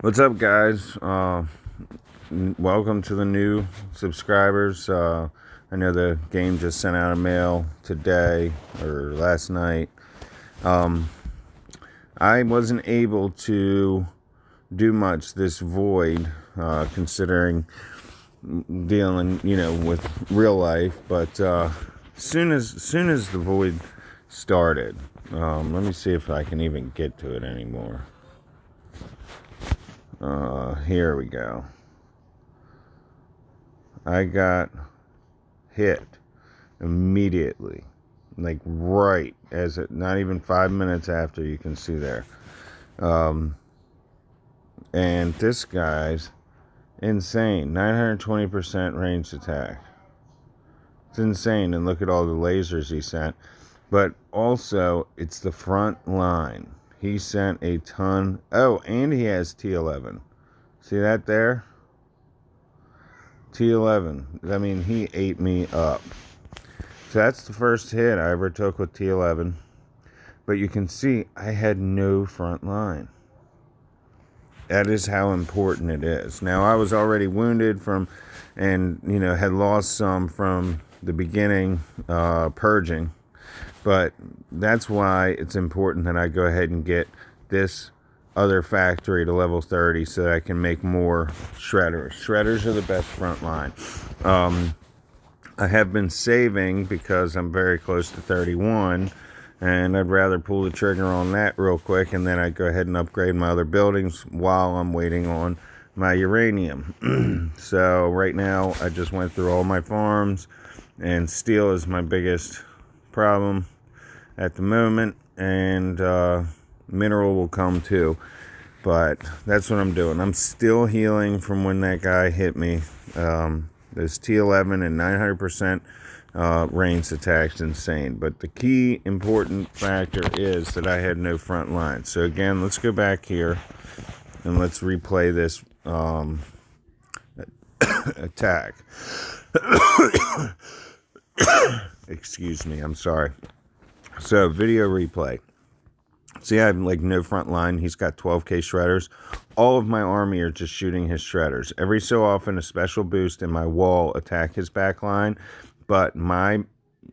What's up, guys? Welcome to the new subscribers. I know the game just sent out a mail today or last night. I wasn't able to do much this void, considering dealing, with real life. But soon as the void started, let me see if I can even get to it anymore. Here we go. I got hit immediately, like right as it, not even 5 minutes after, you can see there. And this guy's insane, 920% ranged attack. It's insane, and look at all the lasers he sent. But also, it's the front line. He sent a ton. Oh, and he has T11. See that there? T11. I mean, he ate me up. So that's the first hit I ever took with T11. But you can see I had no front line. That is how important it is. Now, I was already wounded and had lost some from the beginning, purging. But that's why it's important that I go ahead and get this other factory to level 30 so that I can make more shredders. Shredders are the best front line. I have been saving because I'm very close to 31, and I'd rather pull the trigger on that real quick, and then I'd go ahead and upgrade my other buildings while I'm waiting on my uranium. So right now I just went through all my farms, and steel is my biggest problem at the moment, and mineral will come too. But that's what I'm doing. I'm still healing from when that guy hit me. This T11 and 900% range attack's insane. But the key important factor is that I had no front line. So again, let's go back here and let's replay this attack. Excuse me, I'm sorry. So video replay. See, I have like no front line. He's got 12k shredders. All of my army are just shooting his shredders. Every so often, a special boost in my wall attack his back line, but my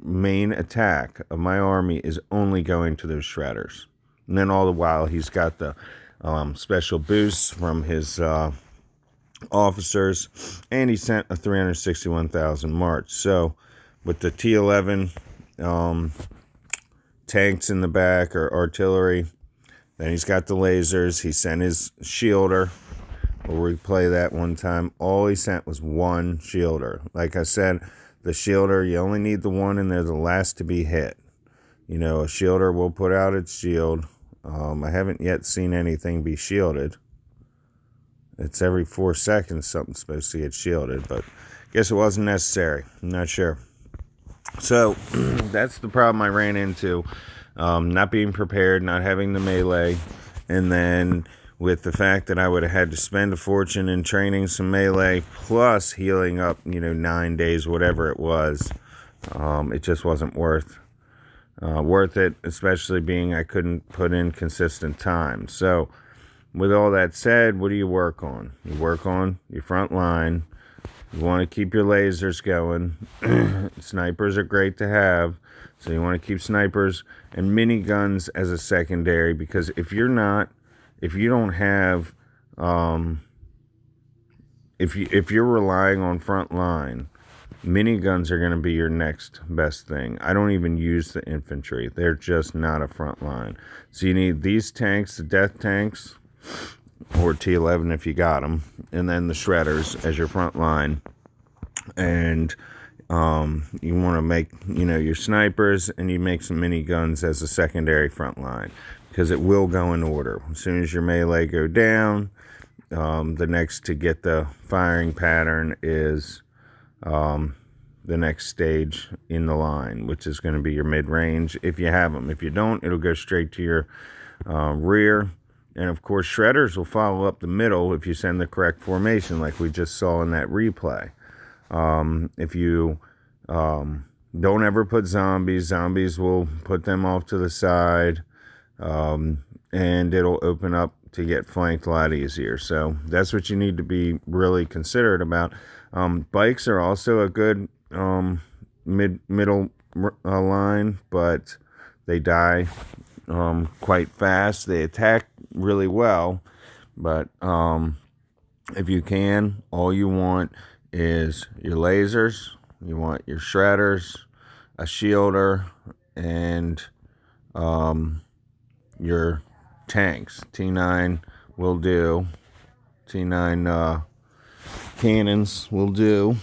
main attack of my army is only going to those shredders. And then all the while, he's got the special boosts from his officers, and he sent a 361,000 march. So with the T11 tanks in the back, or artillery, then he's got the lasers. He sent his shielder. We'll replay that one time. All he sent was one shielder. Like I said, the shielder, you only need the one, and they're the last to be hit. A shielder will put out its shield. I haven't yet seen anything be shielded. It's every 4 seconds something's supposed to get shielded, but I guess it wasn't necessary. I'm not sure. So that's the problem I ran into. Not being prepared, not having the melee, and then with the fact that I would have had to spend a fortune in training some melee plus healing up, 9 days, whatever it was. It just wasn't worth it, especially being I couldn't put in consistent time. So with all that said, what do you work on? You work on your front line. You want to keep your lasers going. Snipers are great to have. So you want to keep snipers and miniguns as a secondary, because if you don't have, if you're relying on front line, miniguns are going to be your next best thing. I don't even use the infantry. They're just not a front line. So you need these tanks, the death tanks, or T11 if you got them, and then the shredders as your front line. And you want to make, your snipers, and you make some miniguns as a secondary front line, because it will go in order. As soon as your melee go down, the next to get the firing pattern is the next stage in the line, which is going to be your mid-range, if you have them. If you don't, it'll go straight to your rear. And of course, shredders will follow up the middle if you send the correct formation, like we just saw in that replay. If you don't ever put zombies will put them off to the side, and it'll open up to get flanked a lot easier. So that's what you need to be really considerate about. Bikes are also a good middle line, but they die quite fast. They attack really well, but if you can, all you want is your lasers, you want your shredders, a shielder, and your tanks. T9 will do. T9 cannons will do.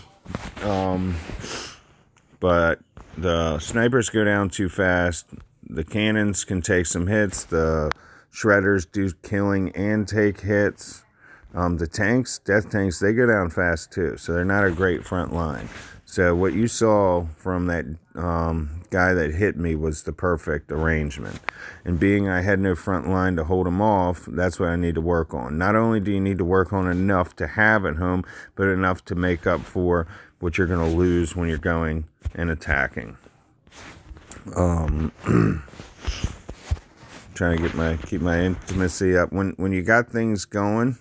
But the snipers go down too fast. The cannons can take some hits. The shredders do killing and take hits. The tanks, death tanks, they go down fast too. So they're not a great front line. So what you saw from that guy that hit me was the perfect arrangement. And being I had no front line to hold him off, that's what I need to work on. Not only do you need to work on enough to have at home, but enough to make up for what you're going to lose when you're going and attacking. Trying to keep my intimacy up. When you got things going,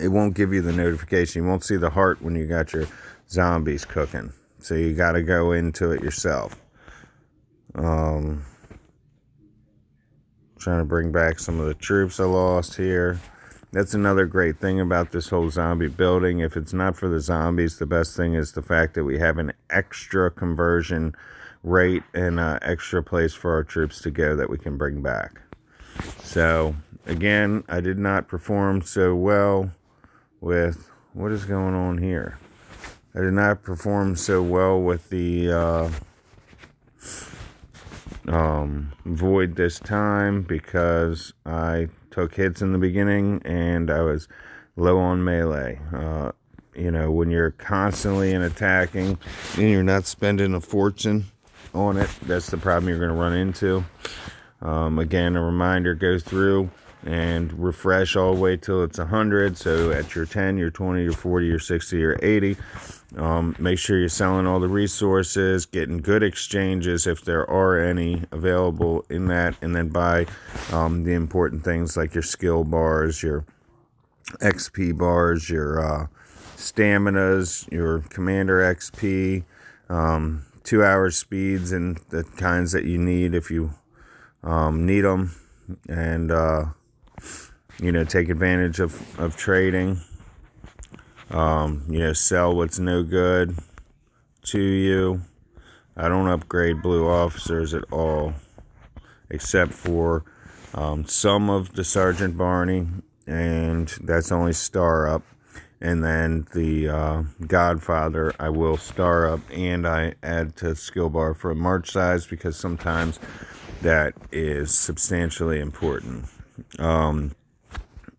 it won't give you the notification. You won't see the heart when you got your zombies cooking. So you got to go into it yourself. Trying to bring back some of the troops I lost here. That's another great thing about this whole zombie building. If it's not for the zombies, the best thing is the fact that we have an extra conversion rate and an extra place for our troops to go that we can bring back. So, again, I did not perform so well with... What is going on here? I did not perform so well with the void this time because I took hits in the beginning and I was low on melee. When you're constantly in attacking and you're not spending a fortune on it, that's the problem you're going to run into. Again, a reminder, go through and refresh all the way till it's 100. So at your 10, your 20, your 40, your 60, your 80, make sure you're selling all the resources, getting good exchanges if there are any available in that, and then buy the important things like your skill bars, your XP bars, your staminas, your commander XP, 2 hour speeds, and the kinds that you need if you need them, and take advantage of trading. Sell what's no good to you. I don't upgrade blue officers at all, except for some of the Sergeant Barney, and that's only star up. And then the Godfather I will star up, and I add to skill bar for a march size because sometimes that is substantially important.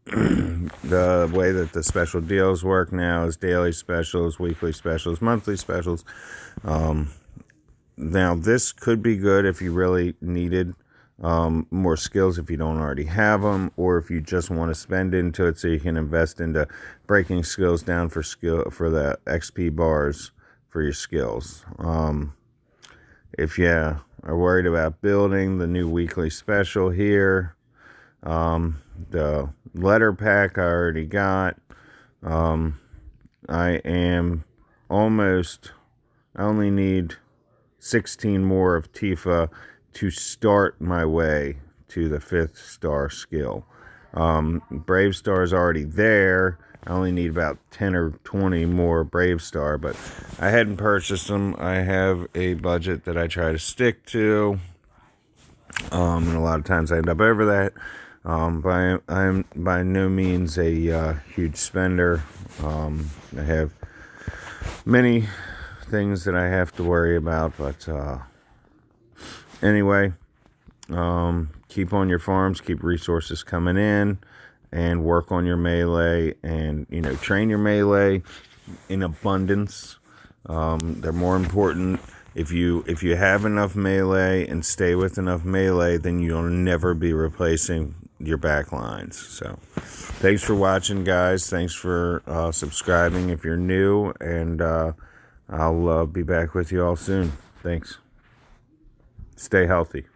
The way that the special deals work now is daily specials, weekly specials, monthly specials. Now, this could be good if you really needed more skills if you don't already have them, or if you just want to spend into it so you can invest into breaking skills down for the XP bars for your skills. If you are worried about building the new weekly special here, the letter pack I already got. I only need 16 more of Tifa to start my way to the 5th star skill. Brave Star is already there. I only need about 10 or 20 more Brave Star, but I hadn't purchased them. I have a budget that I try to stick to, and a lot of times I end up over that. But I'm by no means a huge spender. I have many things that I have to worry about, but anyway, keep on your farms, keep resources coming in, and work on your melee, and train your melee in abundance. They're more important. If you have enough melee and stay with enough melee, then you'll never be replacing your back lines. So thanks for watching, guys. Thanks for subscribing if you're new, and I'll be back with you all soon. Thanks. Stay healthy.